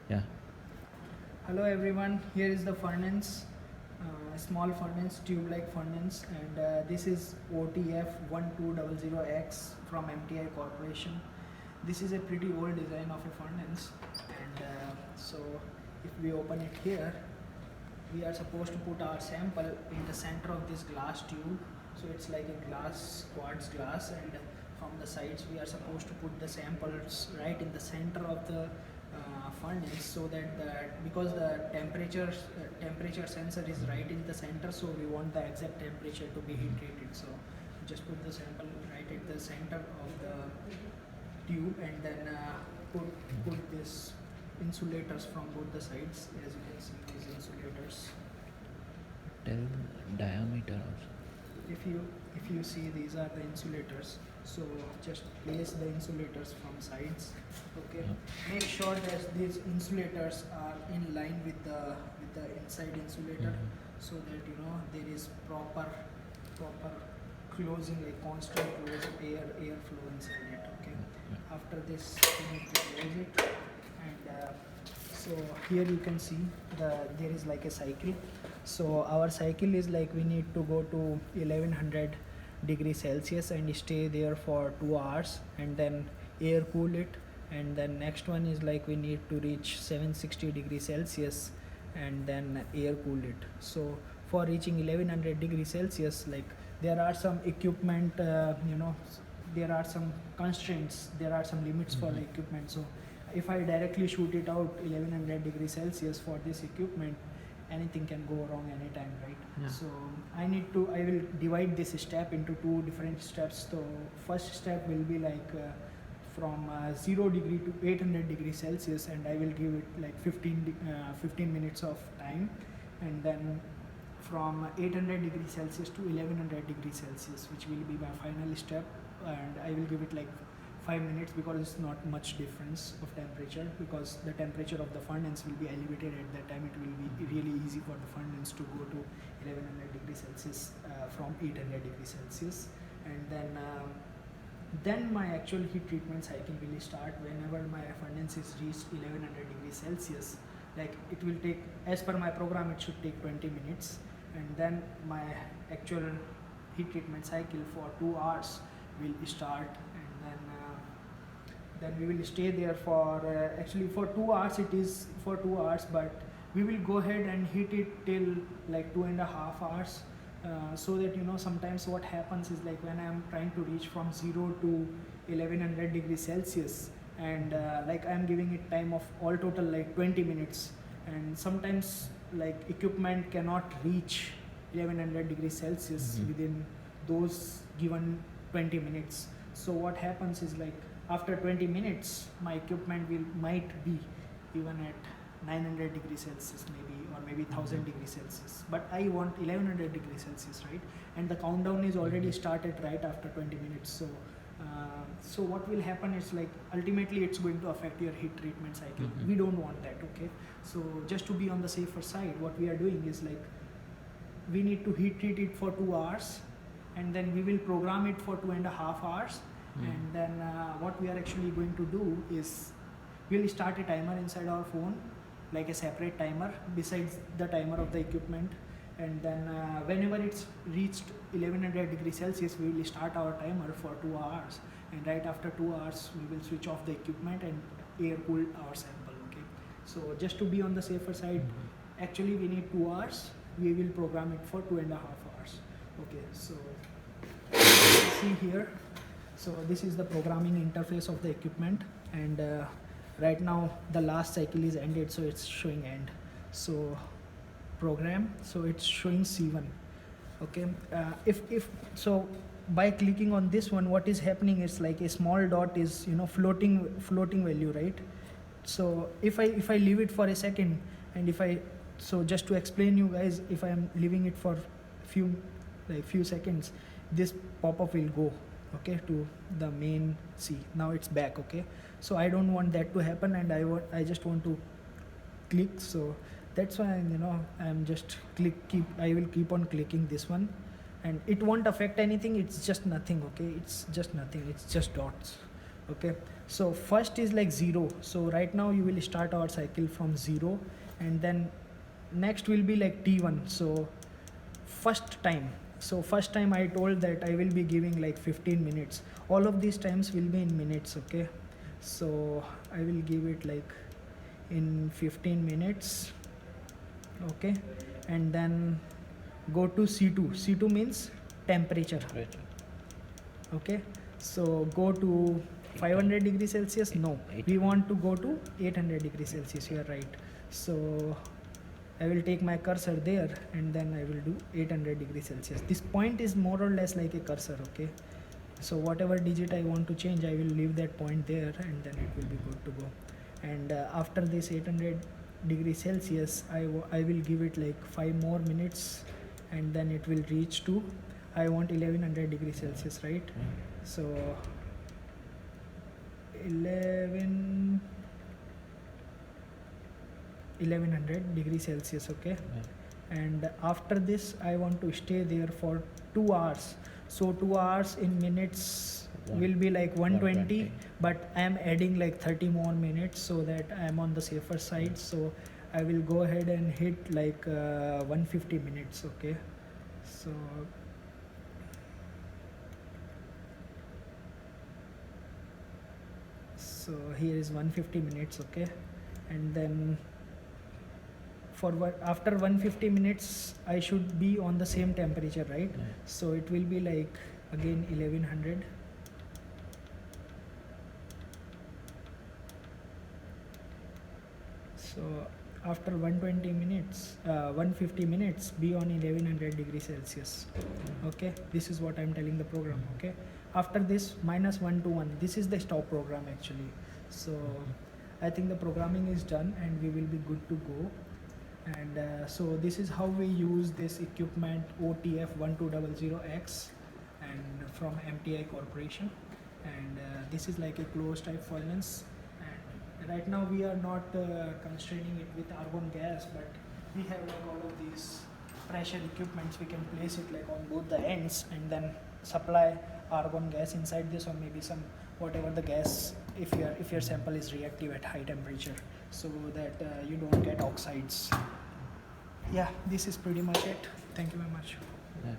Yeah. Hello everyone, here is the furnace, small furnace, tube-like furnace, and this is OTF1200X from MTI Corporation. This is a pretty old design of a furnace, and so if we open it here, we are supposed to put our sample in the center of this glass tube. So it's like a glass, quartz glass, and from the sides we are supposed to put the samples right in the center of the furnace, so that because the temperature sensor is right in the center, so we want the exact temperature to be heat treated. So just put the sample right at the center of the tube, and then put this insulators from both the sides. As you can see, these insulators, Tell diameter also. if you see, these are the insulators. So just place the insulators from sides. Okay, make sure that these insulators are in line with the inside insulator, so that there is proper closing, a constant air flow inside it. Okay, after this you need to close it, and so here you can see there is like a cycle. So our cycle is like we need to go to 1100 degrees Celsius and stay there for 2 hours, and then air cool it. And then next one is like we need to reach 760 degrees Celsius and then air cool it. So for reaching 1100 degrees Celsius, like there are some equipment, there are some constraints, there are some limits for the equipment. So if I directly shoot it out 1100 degrees Celsius for this equipment, anything can go wrong anytime, right? Yeah. So I will divide this step into two different steps. So first step will be like from 0 degree to 800 degrees Celsius, and I will give it like 15 minutes of time, and then from 800 degrees Celsius to 1100 degrees Celsius, which will be my final step, and I will give it like 5 minutes, because it's not much difference of temperature, because the temperature of the furnace will be elevated at that time. It will be really easy for the furnace to go to 1100 degrees Celsius from 800 degrees Celsius. And then my actual heat treatment cycle will start whenever my furnace is reached 1100 degrees Celsius. Like it will take, as per my program, it should take 20 minutes, and then my actual heat treatment cycle for 2 hours will start, and then we will stay there for actually for 2 hours. It is for 2 hours, but we will go ahead and heat it till like 2.5 hours, so that sometimes what happens is like when I'm trying to reach from 0 to 1100 degrees Celsius, and like I'm giving it time of all total like 20 minutes, and sometimes like equipment cannot reach 1100 degrees Celsius within those given 20 minutes. So what happens is like after 20 minutes my equipment might be even at 900 degrees Celsius maybe, or maybe 1000 degrees Celsius, but I want 1100 degrees Celsius, right? And the countdown is already started right after 20 minutes. So what will happen is like ultimately it's going to affect your heat treatment cycle. We don't want that. Okay, so just to be on the safer side, what we are doing is like we need to heat treat it for 2 hours, and then we will program it for 2.5 hours. And then what we are actually going to do is we'll start a timer inside our phone, like a separate timer besides the timer of the equipment. And then whenever it's reached 1100 degrees Celsius, we will start our timer for 2 hours, and right after 2 hours we will switch off the equipment and air cool our sample. Okay, so just to be on the safer side, actually we need 2 hours. We will program it for 2.5 hours. Okay, so see here. So this is the programming interface of the equipment, and right now the last cycle is ended, so it's showing end. So program, so it's showing C1. Okay, if so by clicking on this one, what is happening is like a small dot is floating value, right? So if I leave it for a second, and so just to explain you guys, if I am leaving it for few seconds, this pop-up will go, okay, to the main C. Now it's back. Okay, so I don't want that to happen, and I just want to click. So that's why I'm just I will keep on clicking this one, and it won't affect anything. It's just nothing. Okay, it's just nothing. It's just dots. Okay, so first is like 0. So right now you will start our cycle from 0, and then next will be like T1. So first time, first time I told that I will be giving like 15 minutes. All of these times will be in minutes. Okay, so I will give it like in 15 minutes. Okay, and then go to C2. C2 means temperature. Temperature. Okay, so go to 500 degrees Celsius. No, we want to go to 800 degrees Celsius. You are right. So I will take my cursor there, and then I will do 800 degrees Celsius. This point is more or less like a cursor. Okay, so whatever digit I want to change, I will leave that point there, and then it will be good to go. And after this 800 degrees Celsius, I will give it like 5 more minutes, and then it will reach to, I want 1100 degrees Celsius, right? So 1100 degrees Celsius. Okay, and after this I want to stay there for 2 hours. So 2 hours in minutes will be like 120, but I am adding like 30 more minutes so that I am on the safer side. So I will go ahead and hit like 150 minutes. Okay, so here is 150 minutes. Okay, and then after 150 minutes I should be on the same temperature, right? So it will be like again 1100. So after 120 minutes 150 minutes, be on 1100 degrees Celsius. Okay, this is what I'm telling the program. Okay, after this -1 to 1, this is the stop program actually. So I think the programming is done and we will be good to go. And so this is how we use this equipment, OTF1200X, and from MTI Corporation. And this is like a closed type furnace. And right now we are not constraining it with argon gas, but we have like all of these pressure equipments. We can place it like on both the ends and then supply argon gas inside this, or maybe some whatever the gas, if your sample is reactive at high temperature, so that you don't get oxides. Yeah, this is pretty much it. Thank you very much. Yeah.